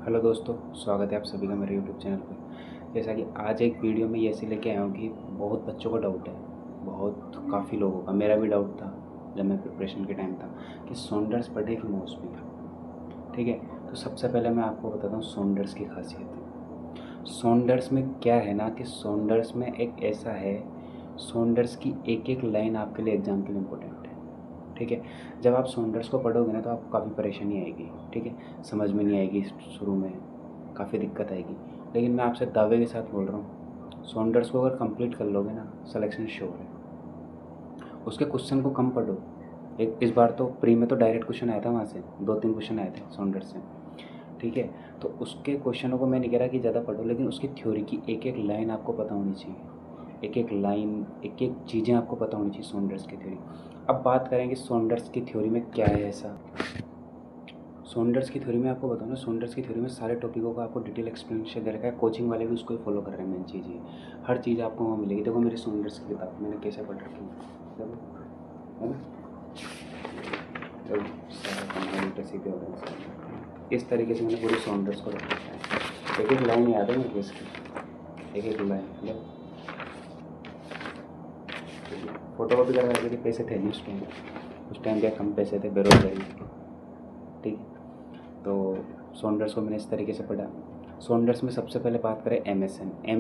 Hello दोस्तों, स्वागत है आप सभी का मेरे यूट्यूब चैनल पर। जैसा कि आज एक वीडियो में ये ऐसे लेके आया हूँ कि बहुत बच्चों का डाउट है, काफ़ी लोगों का, मेरा भी डाउट था जब मैं प्रिपरेशन के टाइम था कि सॉन्डर्स पढ़े कि मॉसबी। ठीक है, तो सबसे पहले मैं आपको बताता हूँ सॉन्डर्स की खासियत। सॉन्डर्स में क्या है ना कि सॉन्डर्स में एक ऐसा है, सॉन्डर्स की एक एक लाइन आपके लिए एग्ज़ाम के लिए इम्पोर्टेंट है। ठीक है, जब आप सॉन्डर्स को पढ़ोगे ना तो आपको काफ़ी परेशानी आएगी। ठीक है, समझ में नहीं आएगी, शुरू में काफ़ी दिक्कत आएगी, लेकिन मैं आपसे दावे के साथ बोल रहा हूँ सॉन्डर्स को अगर कंप्लीट कर लोगे ना, सिलेक्शन श्योर है। उसके क्वेश्चन को कम पढ़ो। एक इस बार तो प्री में तो डायरेक्ट क्वेश्चन आया था, वहाँ से 2-3 क्वेश्चन आए थे सॉन्डर्स से। ठीक है, तो उसके क्वेश्चनों को मैं नहीं कह रहा कि ज़्यादा पढ़ो, लेकिन उसकी थ्योरी की एक एक लाइन आपको पता होनी चाहिए। एक एक लाइन, एक एक चीज़ें आपको पता होनी चाहिए सॉन्डर्स की थ्योरी। अब बात करेंगे सॉन्डर्स की थ्योरी में क्या है ऐसा। सॉन्डर्स की थ्योरी में आपको बताऊँ ना, सॉन्डर्स की थ्योरी में सारे टॉपिकों का आपको डिटेल एक्सप्लेनेशन दे रखा है। कोचिंग वाले भी उसको ही फॉलो कर रहे हैं। मेन चीज़ ये, हर चीज़ आपको वहाँ मिलेगी। देखो मेरी सॉन्डर्स की किताब मैंने कैसे पढ़ रखी है, देखो, है ना। सारा कंप्लीट सीधे हो रहा है। इस तरीके से मैंने पूरी सॉन्डर्स को रख रखा है। एक एक लाइन याद है मेरे को इसकी, एक एक लाइन। फोटो कॉपी करवाने के पैसे थे नहीं उस टाइम क्या कम पैसे थे, बेरोजगारी। ठीक, तो सॉन्डर्स को मैंने इस तरीके से पढ़ा। सॉन्डर्स में सबसे पहले बात करें एम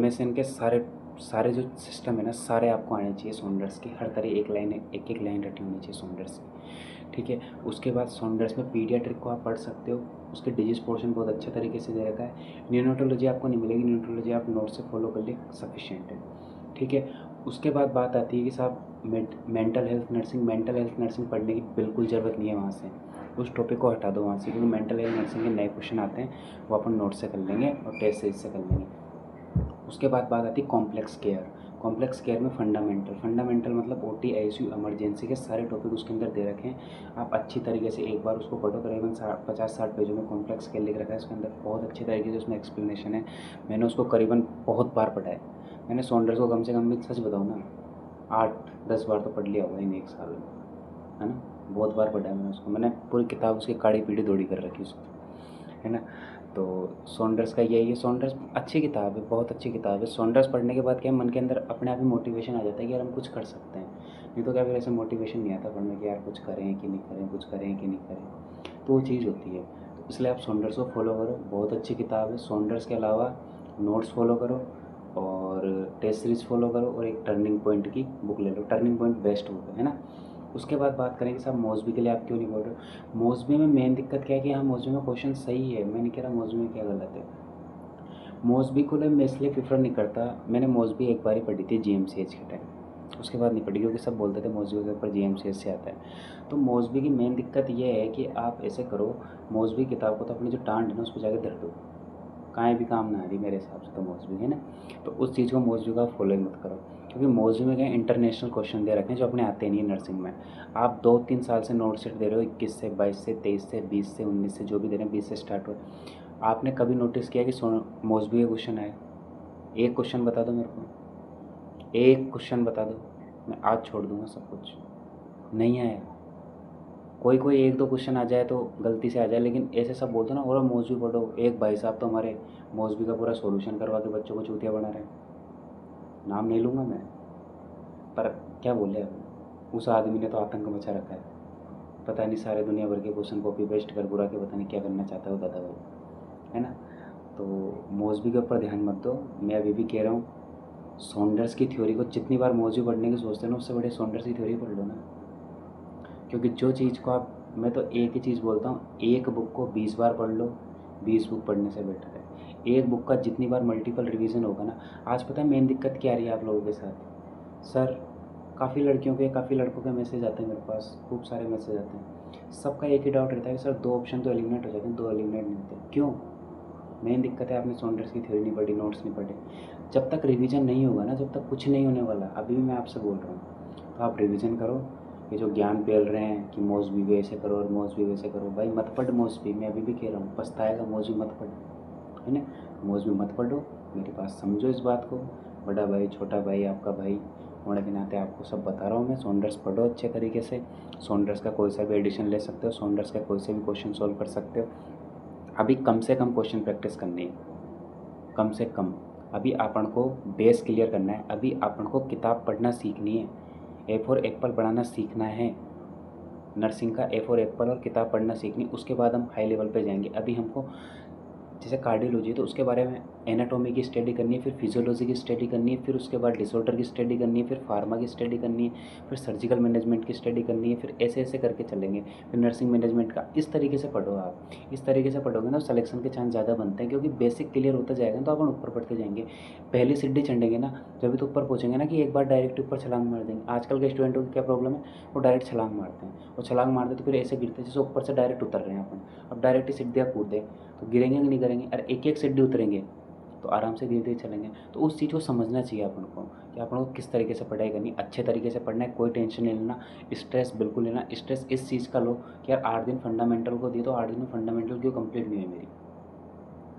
एस एन के सारे सारे जो सिस्टम है ना, सारे आपको आने चाहिए सॉन्डर्स की। हर तरह एक लाइन रटी होनी चाहिए सॉन्डर्स की। ठीक है, उसके बाद सॉन्डर्स में पीडियाट्रिक को आप पढ़ सकते हो। उसके डिजीज पोर्शन बहुत अच्छे तरीके से दे रखा है। न्यूरोलॉजी आपको नहीं मिलेगी, न्यूरोलॉजी आप नोट से फॉलो कर लिए सफिशिएंट है। ठीक है, उसके बाद बात आती है कि साहब मेंटल हेल्थ नर्सिंग पढ़ने की बिल्कुल ज़रूरत नहीं है वहाँ से। उस टॉपिक को हटा दो वहाँ से, क्योंकि मेंटल हेल्थ नर्सिंग के नए क्वेश्चन आते हैं, वो अपन नोट से कर लेंगे और टेस्ट सीरीज से कर लेंगे। उसके बाद बात आती है कॉम्प्लेक्स केयर। कॉम्प्लेक्स केयर में फंडामेंटल मतलब OT ICU इमरजेंसी के सारे टॉपिक उसके अंदर दे रखे हैं। आप अच्छी तरीके से एक बार उसको पढ़ो। करीबन 50-60 पेजों में कॉम्प्लेक्स केयर लिख रखा है उसके अंदर, बहुत अच्छे तरीके से उसमें एक्सप्लेनेशन है। मैंने उसको करीबन बहुत बार पढ़ा है। मैंने सॉन्डर्स को कम से कम भी, सच बताऊँ ना, 8-10 बार तो पढ़ लिया होगा इन एक साल में, है ना। बहुत बार पढ़ा है मैंने उसको, मैंने पूरी किताब उसकी काड़ी पीढ़ी दौड़ी कर रखी उसको, है ना। तो सॉन्डर्स का यही है। सॉन्डर्स अच्छी किताब है, बहुत अच्छी किताब है। सॉन्डर्स पढ़ने के बाद क्या है, मन के अंदर अपने आप ही मोटिवेशन आ जाता है कि यार हम कुछ कर सकते हैं। नहीं तो क्या फिर ऐसे मोटिवेशन नहीं आता पढ़ने कि यार कुछ करें कि नहीं करें, कुछ करें कि नहीं करें, तो वो चीज़ होती है। तो इसलिए आप सॉन्डर्स को फॉलो करो, बहुत अच्छी किताब है। सॉन्डर्स के अलावा नोट्स फॉलो करो और टेस्ट सीरीज फॉलो करो, और एक टर्निंग पॉइंट की बुक ले लो। टर्निंग पॉइंट बेस्ट बुक है ना। उसके बाद बात करेंगे साहब मौसबी के लिए आप क्यों नहीं बोल रहे हो। मौसबी में मेन दिक्कत क्या है कि हाँ, मौसबी में क्वेश्चन सही है, मैं नहीं कह रहा मौसबी में क्या गलत है। मौसबी को मैं इसलिए प्रेफर नहीं करता, मैंने मौसबी एक बार ही पढ़ी थी GMCH के टाइम, उसके बाद नहीं पढ़ी, क्योंकि सब बोलते थे मौसबी के ऊपर GMCH से आता है। तो मौसबी की मेन दिक्कत ये है कि आप ऐसे करो, मौसबी किताब को तो अपनी जो टांड है ना उस पर जाकर धर दो, कहीं भी काम ना आ रही मेरे हिसाब से तो मौसबी, है ना। तो उस चीज़ को मौसबी का फॉलो ही मत करो, क्योंकि मौसबी में क्या इंटरनेशनल क्वेश्चन दे रखे हैं जो अपने आते नहीं है नर्सिंग में। आप 2-3 साल से नोट सेट दे रहे हो, 21 से 22 से 23 से 20 से 19 से, जो भी दे रहे हैं, 20 से स्टार्ट हो। आपने कभी नोटिस किया कि मौसबी का क्वेश्चन आए? एक क्वेश्चन बता दो मेरे को, एक क्वेश्चन बता दो, मैं आज छोड़ दूंगा सब कुछ। नहीं आया। कोई कोई एक दो क्वेश्चन आ जाए तो गलती से आ जाए, लेकिन ऐसे सब बोलते ना, और मौसबी पढ़ो। एक भाई साहब तो हमारे मौसबी का पूरा सॉल्यूशन करवा के बच्चों को चूतिया बना रहे हैं, नाम नहीं लूँगा मैं, पर क्या बोले अब, उस आदमी ने तो आतंक मचा रखा है। पता नहीं सारे दुनिया भर के क्वेश्चन कॉपी पेस्ट कर बुरा के पता नहीं क्या करना चाहता है वो दादा भाई, है ना। तो मौसबी के ऊपर ध्यान मत दो। मैं अभी भी कह रहा हूँ सॉन्डर्स की थ्योरी को जितनी बार मौसबी पढ़ने की सोचते हैं ना, उससे बड़े सॉन्डर्स की थ्योरी पढ़ लो ना। क्योंकि जो चीज़ को आप, मैं तो एक ही चीज़ बोलता हूँ, एक बुक को 20 बार पढ़ लो, 20 बुक पढ़ने से बेटर है। एक बुक का जितनी बार मल्टीपल रिवीजन होगा ना। आज पता है मेन दिक्कत क्या आ रही है आप लोगों के साथ सर, काफ़ी लड़कियों के, काफ़ी लड़कों के मैसेज आते हैं मेरे पास, खूब सारे मैसेज आते हैं। सबका एक ही डाउट रहता है कि सर 2 ऑप्शन तो एलिमिनेट हो जाते हैं, 2 एलिमिनेट नहीं होते, क्यों? मेन दिक्कत है आपने सॉन्डर्स की थ्योरी नहीं पढ़ी, नोट्स नहीं पढ़े। जब तक रिवीजन नहीं होगा ना, जब तक कुछ नहीं होने वाला। अभी भी मैं आपसे बोल रहा हूँ, तो आप रिवीजन करो। ये जो ज्ञान पेल रहे हैं कि मौसबी भी ऐसे करो और मौसबी वैसे करो, भाई मत पढ़ मौसबी। मैं अभी भी कह रहा हूँ, पछताएगा, मौसबी मत पढ़, है ना। मौसबी मत पढ़ो, मेरी बात समझो इस बात को। बड़ा भाई, छोटा भाई, आपका भाई होने के नाते आपको सब बता रहा हूँ मैं। सॉन्डर्स पढ़ो अच्छे तरीके से। सॉन्डर्स का कोई सा भी एडिशन ले सकते हो, सॉन्डर्स का कोई से भी क्वेश्चन सॉल्व कर सकते हो। अभी कम से कम क्वेश्चन प्रैक्टिस करनी है, कम से कम। अभी अपन को बेस क्लियर करना है, अभी अपन को किताब पढ़ना सीखनी है, ए फॉर एप्पल पढ़ाना सीखना है, नर्सिंग का ए फॉर एप्पल और किताब पढ़ना सीखनी, उसके बाद हम हाई लेवल पे जाएंगे। अभी हमको जैसे कार्डियोलॉजी है तो उसके बारे में एनाटॉमी की स्टडी करनी है, फिर फिजियोलॉजी की स्टडी करनी है, फिर उसके बाद डिसऑर्डर की स्टडी करनी है, फिर फार्मा की स्टडी करनी है, फिर सर्जिकल मैनेजमेंट की स्टडी करनी है, फिर ऐसे ऐसे करके चलेंगे। फिर नर्सिंग मैनेजमेंट का इस तरीके से पढ़ो आप, इस तरीके से पढ़ोगे ना सिलेक्शन के चांस ज़्यादा बनते हैं, क्योंकि बेसिक क्लियर होता जाएगा तो अपन ऊपर बढ़ते जाएंगे। पहली सीढ़ी चढ़ेंगे ना जब तो ऊपर पहुँचेंगे ना कि एक बार डायरेक्ट ऊपर छलांग मार देंगे। आजकल के स्टूडेंटों की क्या प्रॉब्लम है, वो डायरेक्ट छलांग मारते हैं, वो छलांग मारते तो फिर ऐसे गिरते जैसे ऊपर से डायरेक्ट उतर रहे हैं अपन। अब डायरेक्ट ही सीढ़ियाँ कूद दें तो गिरेंगे कि नहीं गिरेंगे, और एक एक सीढ़ी उतरेंगे तो आराम से धीरे धीरे चलेंगे। तो उस चीज़ को समझना चाहिए अपन को कि अपन को किस तरीके से पढ़ाई करनी, अच्छे तरीके से पढ़ना है, कोई टेंशन नहीं लेना, स्ट्रेस बिल्कुल लेना। स्ट्रेस इस चीज़ का लो कि यार 8 दिन फंडामेंटल को दिए तो 8 दिन में फंडामेंटल क्यों कंप्लीट नहीं है मेरी,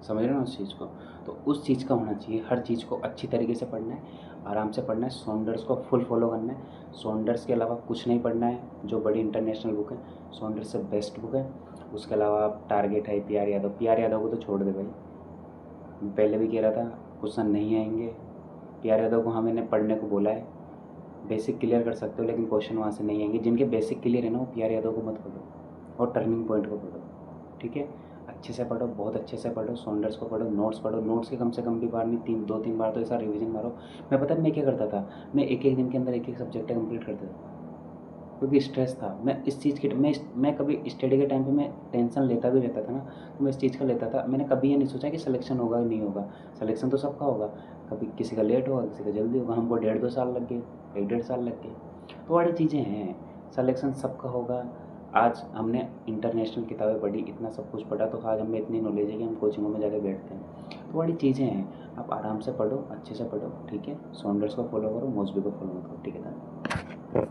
समझ रहे हो ना उस चीज़ को। तो उस चीज़ का होना चाहिए, हर चीज़ को अच्छी तरीके से पढ़ना है, आराम से पढ़ना है, सॉन्डर्स को फुल फॉलो करना है, सॉन्डर्स के अलावा कुछ नहीं पढ़ना है। जो बड़ी इंटरनेशनल बुक है सॉन्डर्स से बेस्ट बुक है। उसके अलावा आप टारगेट है P R Yadav, P R Yadav को तो छोड़ दे भाई, मैं पहले भी कह रहा था क्वेश्चन नहीं आएंगे। पी आर यादव को हाँ मैंने पढ़ने को बोला है, बेसिक क्लियर कर सकते हो लेकिन क्वेश्चन वहाँ से नहीं आएंगे। जिनके बेसिक क्लियर है ना वो पी आर यादव को मत पढ़ो और टर्निंग पॉइंट को पढ़ो, ठीक है। अच्छे से पढ़ो, बहुत अच्छे से पढ़ो, सॉन्डर्स को पढ़ो, नोट्स पढ़ो, नोट्स के कम से कम भी बार नहीं 2-3 बार तो ऐसा रिवीजन मारो। मैं पता है मैं क्या करता था, मैं एक एक दिन के अंदर एक एक सब्जेक्ट कंप्लीट कर देता था, क्योंकि स्ट्रेस था। मैं इस चीज़ की मैं कभी स्टडी के टाइम पे मैं टेंशन लेता भी रहता था ना, तो मैं इस चीज़ का लेता था। मैंने कभी ये नहीं सोचा कि सिलेक्शन होगा कि नहीं होगा, सिलेक्शन तो सबका होगा, कभी किसी का लेट होगा किसी का जल्दी होगा। हमको 1.5-2 साल लग गए, 1-1.5 साल लग गए, तो बड़ी चीज़ें हैं। सिलेक्शन सबका होगा। आज हमने इंटरनेशनल किताबें पढ़ी, इतना सब कुछ पढ़ा, तो आज हमें इतनी नॉलेज है कि हम कोचिंगों में जाके बैठते हैं। तो बड़ी चीज़ें हैं, आप आराम से पढ़ो, अच्छे से पढ़ो, ठीक है। सॉन्डर्स को फॉलो करो, मॉसबी को फॉलो मत करो, ठीक है ना।